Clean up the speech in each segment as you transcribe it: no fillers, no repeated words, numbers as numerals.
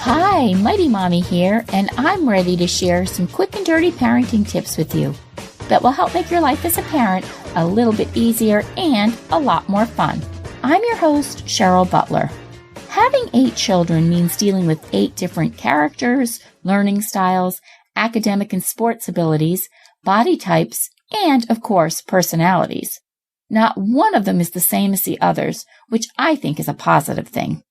Hi, Mighty Mommy here, and I'm ready to share some quick and dirty parenting tips with you that will help make your life as a parent a little bit easier and a lot more fun. I'm your host, Cheryl Butler. Having 8 children means dealing with 8 different characters, learning styles, academic and sports abilities, body types, and, of course, personalities. Not one of them is the same as the others, which I think is a positive thing.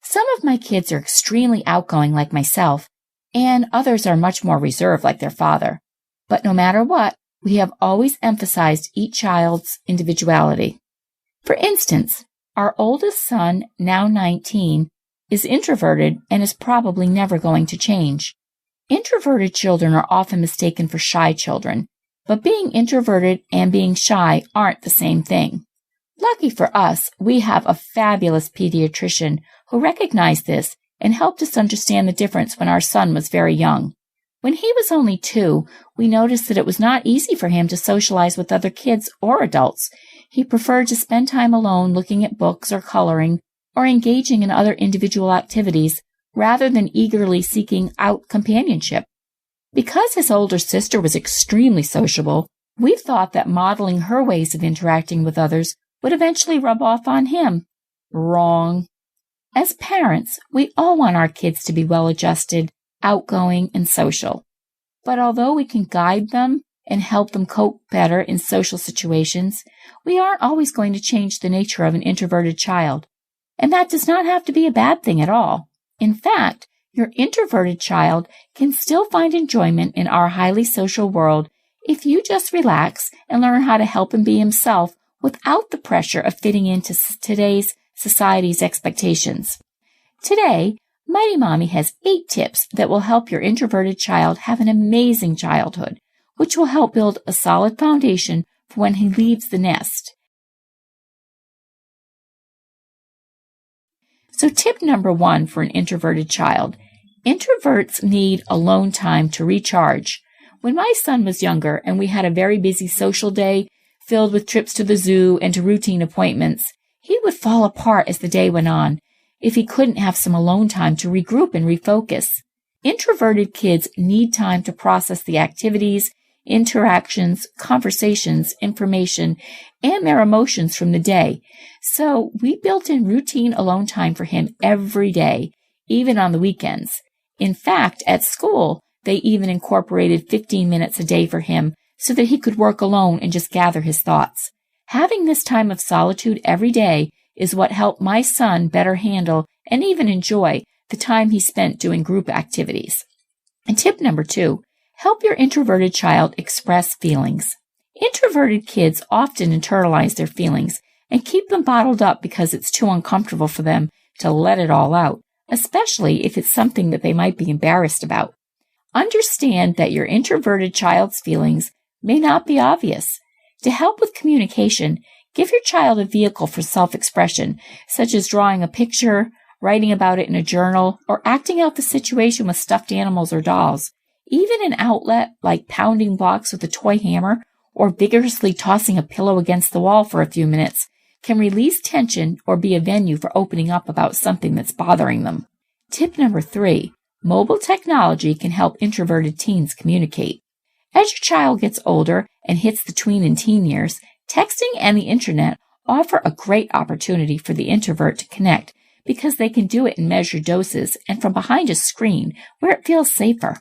Some of my kids are extremely outgoing like myself, and others are much more reserved like their father. But no matter what, we have always emphasized each child's individuality. For instance, our oldest son, now 19, is introverted and is probably never going to change. Introverted children are often mistaken for shy children, but being introverted and being shy aren't the same thing. Lucky for us, we have a fabulous pediatrician who recognized this and helped us understand the difference when our son was very young. When he was only 2, we noticed that it was not easy for him to socialize with other kids or adults. He preferred to spend time alone looking at books or coloring or engaging in other individual activities rather than eagerly seeking out companionship. Because his older sister was extremely sociable, we thought that modeling her ways of interacting with others would eventually rub off on him. Wrong. As parents, we all want our kids to be well-adjusted, outgoing, and social. But although we can guide them and help them cope better in social situations, we aren't always going to change the nature of an introverted child. And that does not have to be a bad thing at all. In fact, your introverted child can still find enjoyment in our highly social world if you just relax and learn how to help him be himself without the pressure of fitting into today's society's expectations. Today, Mighty Mommy has 8 tips that will help your introverted child have an amazing childhood, which will help build a solid foundation for when he leaves the nest. So tip number 1 for an introverted child. Introverts need alone time to recharge. When my son was younger and we had a very busy social day filled with trips to the zoo and to routine appointments, he would fall apart as the day went on if he couldn't have some alone time to regroup and refocus. Introverted kids need time to process the activities, interactions, conversations, information, and their emotions from the day. So we built in routine alone time for him every day, even on the weekends. In fact, at school, they even incorporated 15 minutes a day for him so that he could work alone and just gather his thoughts. Having this time of solitude every day is what helped my son better handle and even enjoy the time he spent doing group activities. And tip number 2, help your introverted child express feelings. Introverted kids often internalize their feelings and keep them bottled up because it's too uncomfortable for them to let it all out, especially if it's something that they might be embarrassed about. Understand that your introverted child's feelings may not be obvious. To help with communication, give your child a vehicle for self-expression, such as drawing a picture, writing about it in a journal, or acting out the situation with stuffed animals or dolls. Even an outlet like pounding blocks with a toy hammer or vigorously tossing a pillow against the wall for a few minutes can release tension or be a venue for opening up about something that's bothering them. Tip number 3, mobile technology can help introverted teens communicate. As your child gets older and hits the tween and teen years, texting and the internet offer a great opportunity for the introvert to connect because they can do it in measured doses and from behind a screen where it feels safer.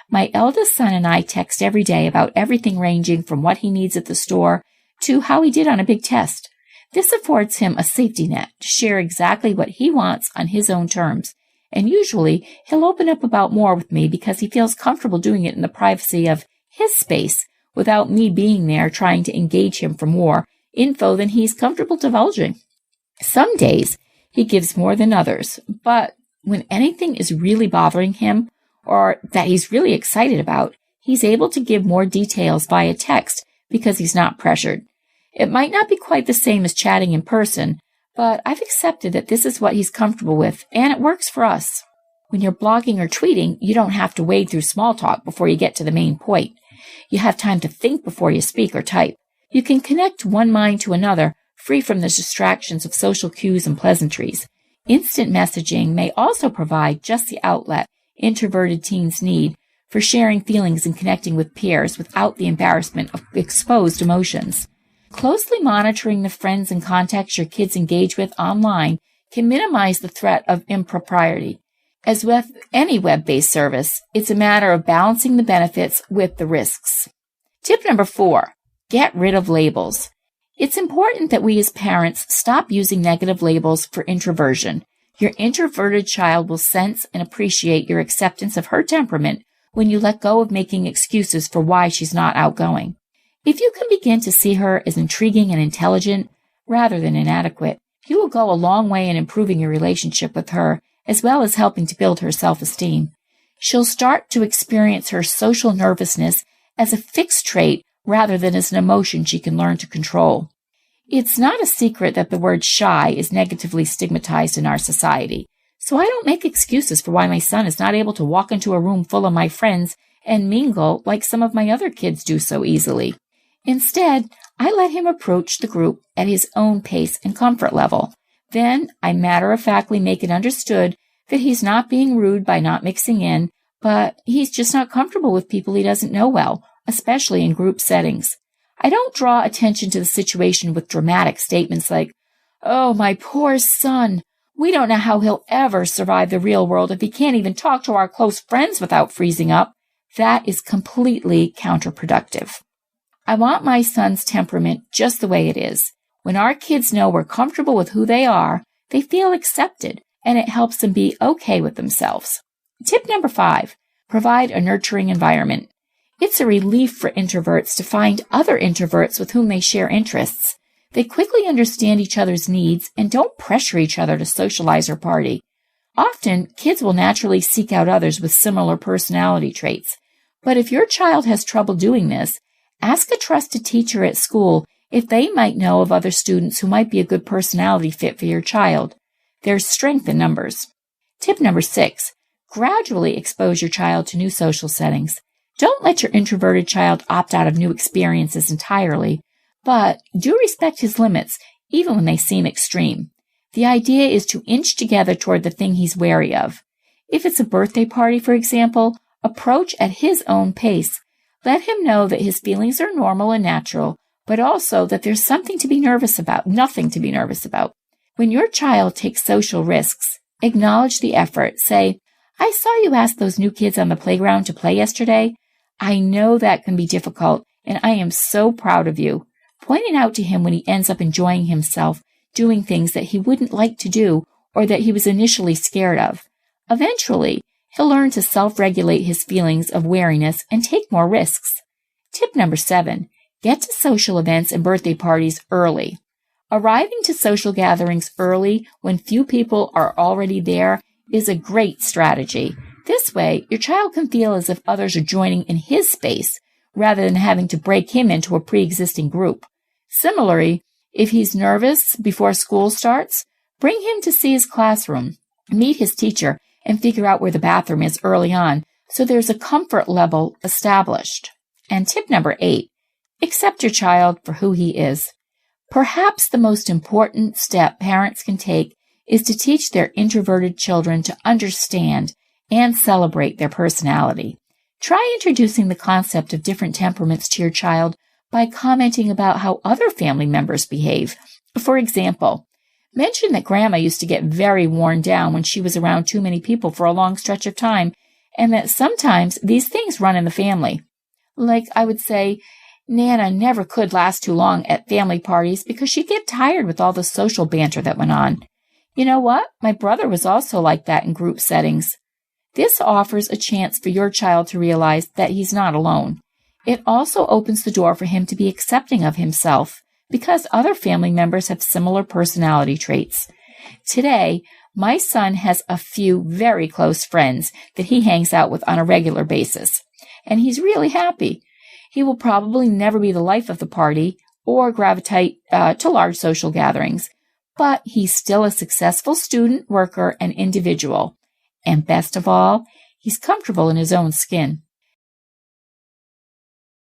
My eldest son and I text every day about everything ranging from what he needs at the store to how he did on a big test. This affords him a safety net to share exactly what he wants on his own terms. And usually he'll open up about more with me because he feels comfortable doing it in the privacy of his space without me being there trying to engage him for more info than he's comfortable divulging. Some days he gives more than others, but when anything is really bothering him or that he's really excited about, he's able to give more details via text because he's not pressured. It might not be quite the same as chatting in person, but I've accepted that this is what he's comfortable with, and it works for us. When you're blogging or tweeting, you don't have to wade through small talk before you get to the main point. You have time to think before you speak or type. You can connect one mind to another, free from the distractions of social cues and pleasantries. Instant messaging may also provide just the outlet introverted teens need for sharing feelings and connecting with peers without the embarrassment of exposed emotions. Closely monitoring the friends and contacts your kids engage with online can minimize the threat of impropriety. As with any web-based service, it's a matter of balancing the benefits with the risks. Tip number 4, get rid of labels. It's important that we as parents stop using negative labels for introversion. Your introverted child will sense and appreciate your acceptance of her temperament when you let go of making excuses for why she's not outgoing. If you can begin to see her as intriguing and intelligent rather than inadequate, you will go a long way in improving your relationship with her, as well as helping to build her self-esteem. She'll start to experience her social nervousness as a fixed trait rather than as an emotion she can learn to control. It's not a secret that the word shy is negatively stigmatized in our society, so I don't make excuses for why my son is not able to walk into a room full of my friends and mingle like some of my other kids do so easily. Instead, I let him approach the group at his own pace and comfort level. Then I matter-of-factly make it understood that he's not being rude by not mixing in, but he's just not comfortable with people he doesn't know well, especially in group settings. I don't draw attention to the situation with dramatic statements like, "Oh, my poor son. We don't know how he'll ever survive the real world if he can't even talk to our close friends without freezing up." That is completely counterproductive. I want my son's temperament just the way it is. When our kids know we're comfortable with who they are, they feel accepted, and it helps them be okay with themselves. Tip number 5, provide a nurturing environment. It's a relief for introverts to find other introverts with whom they share interests. They quickly understand each other's needs and don't pressure each other to socialize or party. Often, kids will naturally seek out others with similar personality traits. But if your child has trouble doing this, ask a trusted teacher at school if they might know of other students who might be a good personality fit for your child. There's strength in numbers. Tip number 6, gradually expose your child to new social settings. Don't let your introverted child opt out of new experiences entirely, but do respect his limits, even when they seem extreme. The idea is to inch together toward the thing he's wary of. If it's a birthday party, for example, approach at his own pace. Let him know that his feelings are normal and natural, but also that there's nothing to be nervous about. When your child takes social risks, acknowledge the effort. Say, "I saw you ask those new kids on the playground to play yesterday. I know that can be difficult, and I am so proud of you." Point it out to him when he ends up enjoying himself, doing things that he wouldn't like to do or that he was initially scared of. Eventually, he'll learn to self-regulate his feelings of wariness and take more risks. Tip number 7, get to social events and birthday parties early. Arriving to social gatherings early when few people are already there is a great strategy. This way, your child can feel as if others are joining in his space rather than having to break him into a pre-existing group. Similarly, if he's nervous before school starts, bring him to see his classroom, meet his teacher, and figure out where the bathroom is early on so there's a comfort level established. And tip number 8, accept your child for who he is. Perhaps the most important step parents can take is to teach their introverted children to understand and celebrate their personality. Try introducing the concept of different temperaments to your child by commenting about how other family members behave. For example, mention that Grandma used to get very worn down when she was around too many people for a long stretch of time, and that sometimes these things run in the family. Like I would say, Nana never could last too long at family parties because she'd get tired with all the social banter that went on. You know what? My brother was also like that in group settings. This offers a chance for your child to realize that he's not alone. It also opens the door for him to be accepting of himself because other family members have similar personality traits. Today, my son has a few very close friends that he hangs out with on a regular basis, and he's really happy. He will probably never be the life of the party or gravitate to large social gatherings, but he's still a successful student, worker, and individual. And best of all, he's comfortable in his own skin.